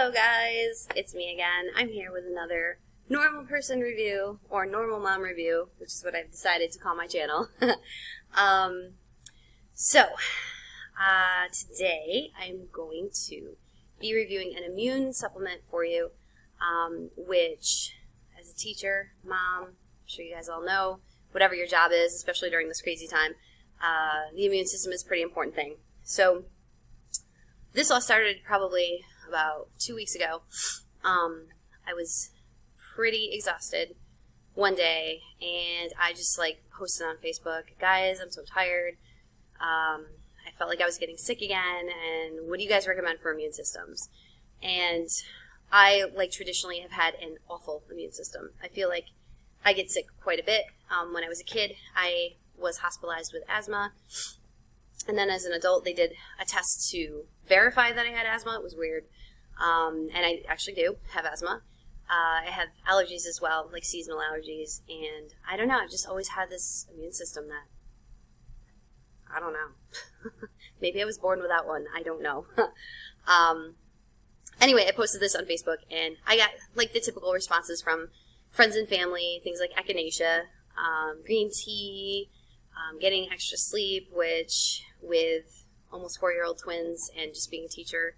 Hello guys, it's me again. I'm here with another normal person review, or normal mom review, which is what I've decided to call my channel. Today I'm going to be reviewing an immune supplement for you, which, as a teacher, mom, I'm sure you guys all know, whatever your job is, especially during this crazy time, the immune system is a pretty important thing. So this all started probably about 2 weeks ago. I was pretty exhausted one day, and I just posted on Facebook, guys, I'm so tired. I felt like I was getting sick again, and what do you guys recommend for immune systems? And I, traditionally have had an awful immune system. I feel like I get sick quite a bit. When I was a kid, I was hospitalized with asthma, and then as an adult, they did a test to verify that I had asthma. It was weird. And I actually do have asthma. I have allergies as well, like seasonal allergies, and I don't know, I've just always had this immune system that, I don't know. Maybe I was born without one, I don't know. Anyway, I posted this on Facebook, and I got, the typical responses from friends and family, things like echinacea, green tea, getting extra sleep, which, with almost 4-year-old twins and just being a teacher,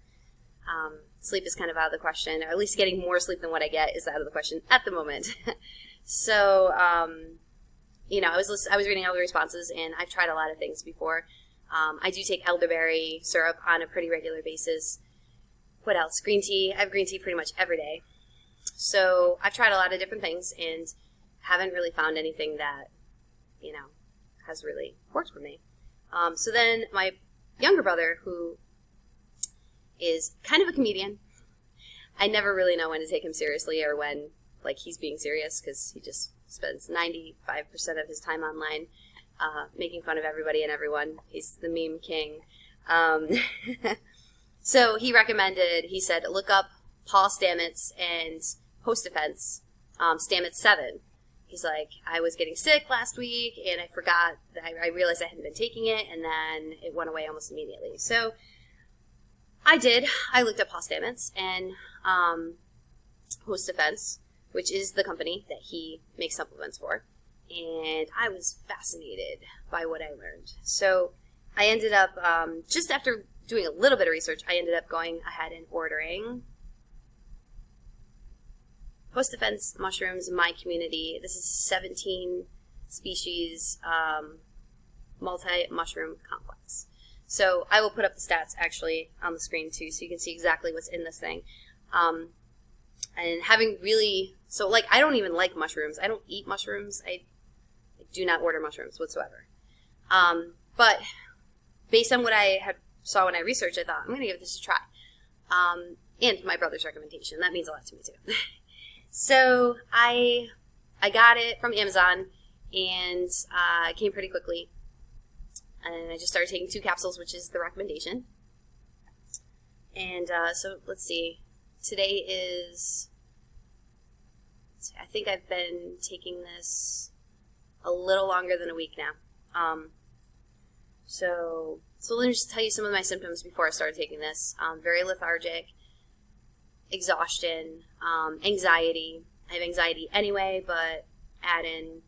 sleep is kind of out of the question, or at least getting more sleep than what I get is out of the question at the moment. So, I was reading all the responses, and I've tried a lot of things before. I do take elderberry syrup on a pretty regular basis. What else? Green tea. I have green tea pretty much every day. So I've tried a lot of different things and haven't really found anything that, has really worked for me. So then my younger brother, who is kind of a comedian, I never really know when to take him seriously or when, he's being serious, because he just spends 95% of his time online making fun of everybody and everyone. He's the meme king. So he said, look up Paul Stamets and Host Defense, Stamets 7. He's like, I was getting sick last week, and I forgot, that I realized I hadn't been taking it, and then it went away almost immediately. So I did. I looked up Paul Stamets and Host Defense, which is the company that he makes supplements for, and I was fascinated by what I learned. So I ended up, just after doing a little bit of research, I ended up going ahead and ordering Host Defense Mushrooms MyCommunity. This is 17 species multi-mushroom complex. So I will put up the stats actually on the screen too, so you can see exactly what's in this thing. And having really, I don't even like mushrooms. I don't eat mushrooms. I do not order mushrooms whatsoever. But based on what I saw when I researched, I thought, I'm going to give this a try. And my brother's recommendation. That means a lot to me too. So I got it from Amazon, and it came pretty quickly. And I just started taking 2 capsules, which is the recommendation. And so let's see. Today is, I think I've been taking this a little longer than a week now. So let me just tell you some of my symptoms before I started taking this. Very lethargic, exhaustion, anxiety. I have anxiety anyway, but add in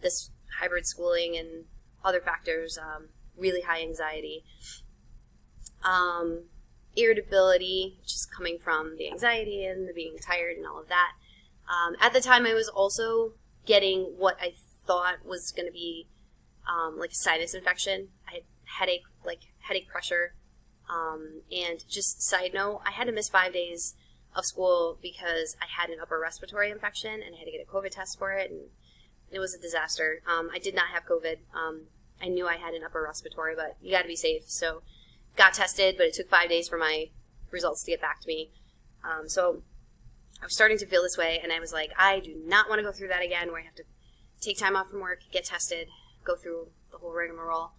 this hybrid schooling and other factors, really high anxiety. Irritability, which is coming from the anxiety and the being tired and all of that. At the time, I was also getting what I thought was going to be a sinus infection. I had headache pressure. And just side note, I had to miss 5 days of school because I had an upper respiratory infection, and I had to get a COVID test for it, and it was a disaster. I did not have COVID. I knew I had an upper respiratory, but you got to be safe. So got tested, but it took 5 days for my results to get back to me. So I was starting to feel this way, and I was like, I do not want to go through that again, where I have to take time off from work, get tested, go through the whole rigmarole.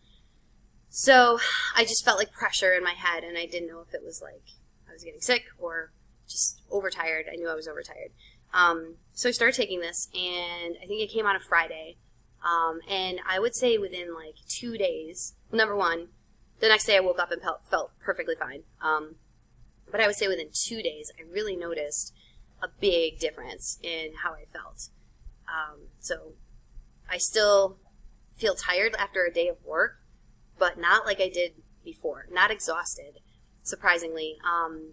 So I just felt like pressure in my head, and I didn't know if it was I was getting sick or just overtired. I knew I was overtired. So I started taking this, and I think it came on a Friday. And I would say within 2 days, number one, the next day I woke up and felt perfectly fine. But I would say within 2 days, I really noticed a big difference in how I felt. So I still feel tired after a day of work, but not like I did before, not exhausted, surprisingly.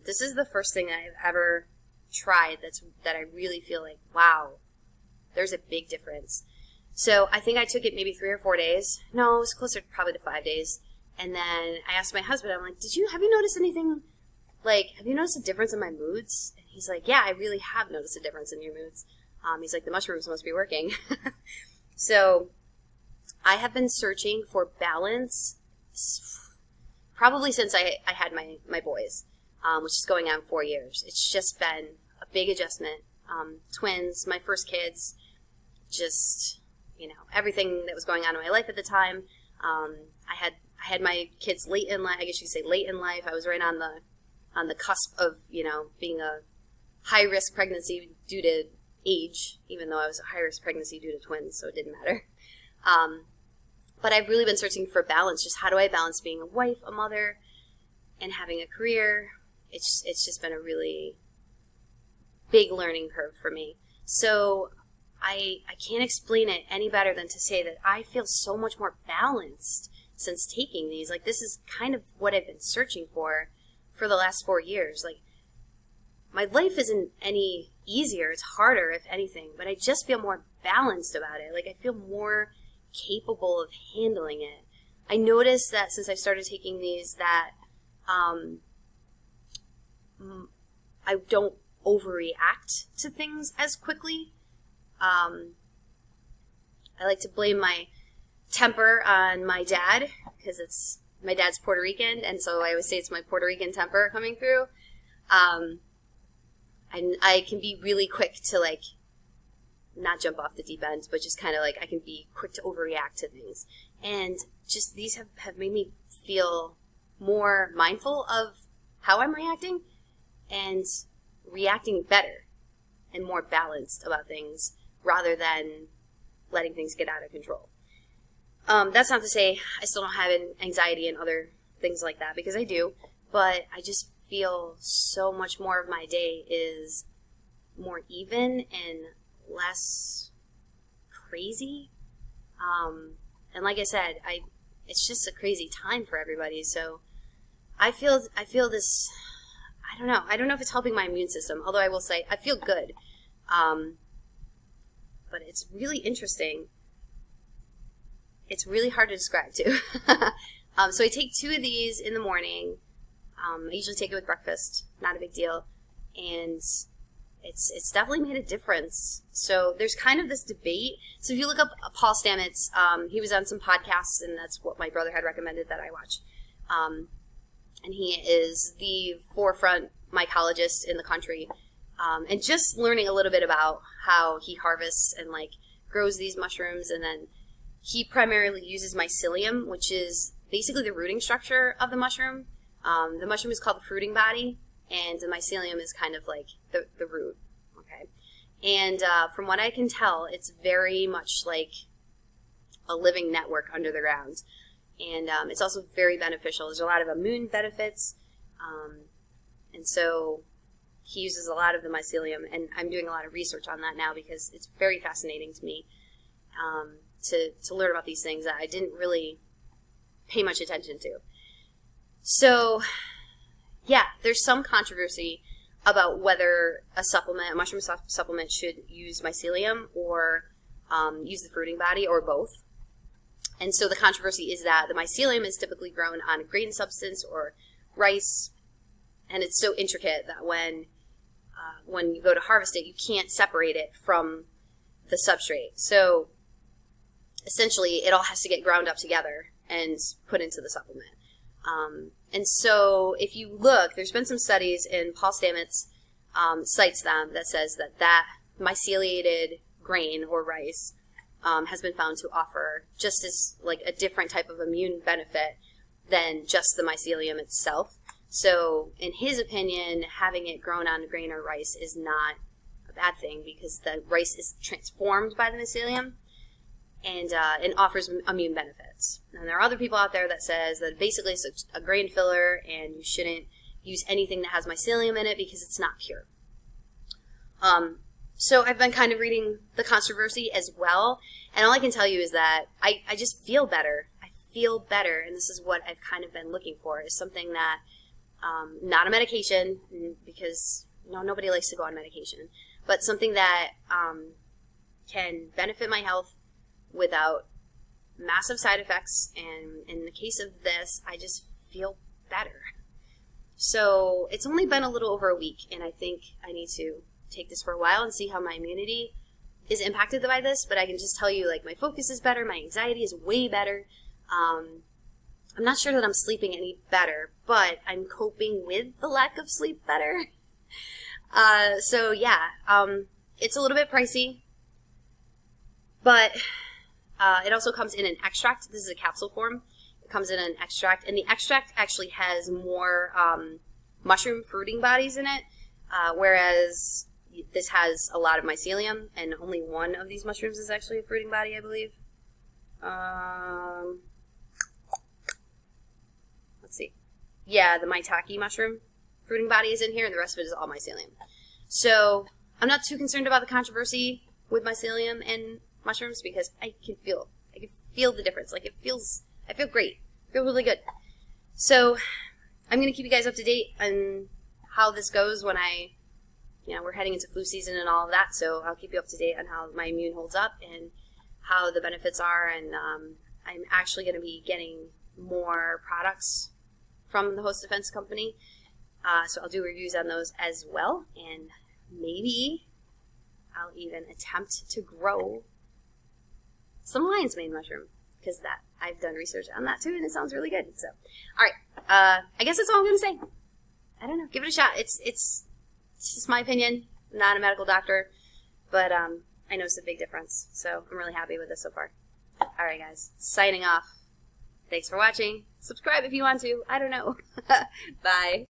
This is the first thing I've ever tried that I really feel like, wow, there's a big difference. So I think I took it maybe 3 or 4 days. No, it was closer probably to 5 days. And then I asked my husband, I'm like, have you noticed anything, like, have you noticed a difference in my moods? And he's like, yeah, I really have noticed a difference in your moods. He's like, the mushrooms must be working. So I have been searching for balance probably since I had my boys, which is going on 4 years. It's just been a big adjustment. Twins, my first kids, just, everything that was going on in my life at the time. I had my kids late in life. I guess you could say late in life. I was right on the cusp of, being a high-risk pregnancy due to age, even though I was a high-risk pregnancy due to twins, so it didn't matter. But I've really been searching for balance. Just how do I balance being a wife, a mother, and having a career? It's just been a really big learning curve for me. So I can't explain it any better than to say that I feel so much more balanced since taking these. Like, this is kind of what I've been searching for the last 4 years. Like, my life isn't any easier. It's harder, if anything, but I just feel more balanced about it. Like, I feel more capable of handling it. I noticed that since I started taking these that I don't overreact to things as quickly. I like to blame my temper on my dad because it's my dad's Puerto Rican, and so I always say it's my Puerto Rican temper coming through. I can be really quick to, like, not jump off the deep end, but just kind of, like, I can be quick to overreact to things. And just these have made me feel more mindful of how I'm reacting and reacting better and more balanced about things rather than letting things get out of control. That's not to say I still don't have anxiety and other things like that, because I do, but I just feel so much more of my day is more even and less crazy. And like I said, it's just a crazy time for everybody. So I feel this, I don't know if it's helping my immune system, although I will say I feel good. But it's really interesting. It's really hard to describe too. So I take 2 of these in the morning. I usually take it with breakfast, not a big deal. And it's definitely made a difference. So there's kind of this debate. So if you look up Paul Stamets, he was on some podcasts, and that's what my brother had recommended that I watch. And he is the forefront mycologist in the country. And just learning a little bit about how he harvests and, like, grows these mushrooms. And then he primarily uses mycelium, which is basically the rooting structure of the mushroom. The mushroom is called the fruiting body, and the mycelium is kind of like the root, okay? And from what I can tell, it's very much like a living network under the ground. And it's also very beneficial. There's a lot of immune benefits. And so he uses a lot of the mycelium, and I'm doing a lot of research on that now because it's very fascinating to me to learn about these things that I didn't really pay much attention to. So, yeah, there's some controversy about whether a mushroom supplement should use mycelium or use the fruiting body or both. And so the controversy is that the mycelium is typically grown on a grain substance or rice, and it's so intricate that when you go to harvest it, you can't separate it from the substrate. So essentially, it all has to get ground up together and put into the supplement. And so if you look, there's been some studies, and Paul Stamets cites them, that says that myceliated grain or rice has been found to offer just as, like, a different type of immune benefit than just the mycelium itself. So in his opinion, having it grown on grain or rice is not a bad thing because the rice is transformed by the mycelium and offers immune benefits. And there are other people out there that says that basically it's a grain filler and you shouldn't use anything that has mycelium in it because it's not pure. So I've been kind of reading the controversy as well, and all I can tell you is that I just feel better. I feel better, and this is what I've kind of been looking for, is something that, not a medication, because nobody likes to go on medication, but something that can benefit my health without massive side effects, and in the case of this, I just feel better. So it's only been a little over a week, and I think I need to take this for a while and see how my immunity is impacted by this, but I can just tell you, like, my focus is better, my anxiety is way better. I'm not sure that I'm sleeping any better, but I'm coping with the lack of sleep better. So yeah, it's a little bit pricey, but it also comes in an extract. This is a capsule form. It comes in an extract, and the extract actually has more mushroom fruiting bodies in it, whereas this has a lot of mycelium, and only one of these mushrooms is actually a fruiting body, I believe. Let's see. Yeah, the maitake mushroom fruiting body is in here, and the rest of it is all mycelium. So I'm not too concerned about the controversy with mycelium and mushrooms because I can feel the difference. Like, I feel great. I feel really good. So I'm going to keep you guys up to date on how this goes when we're heading into flu season and all of that. So I'll keep you up to date on how my immune holds up and how the benefits are. And I'm actually going to be getting more products from the Host Defense Company. So I'll do reviews on those as well. And maybe I'll even attempt to grow some lion's mane mushroom, because I've done research on that too, and it sounds really good. So, all right, I guess that's all I'm going to say. I don't know. Give it a shot. It's just my opinion. I'm not a medical doctor, but I noticed a big difference. So I'm really happy with this so far. All right, guys. Signing off. Thanks for watching. Subscribe if you want to. I don't know. Bye.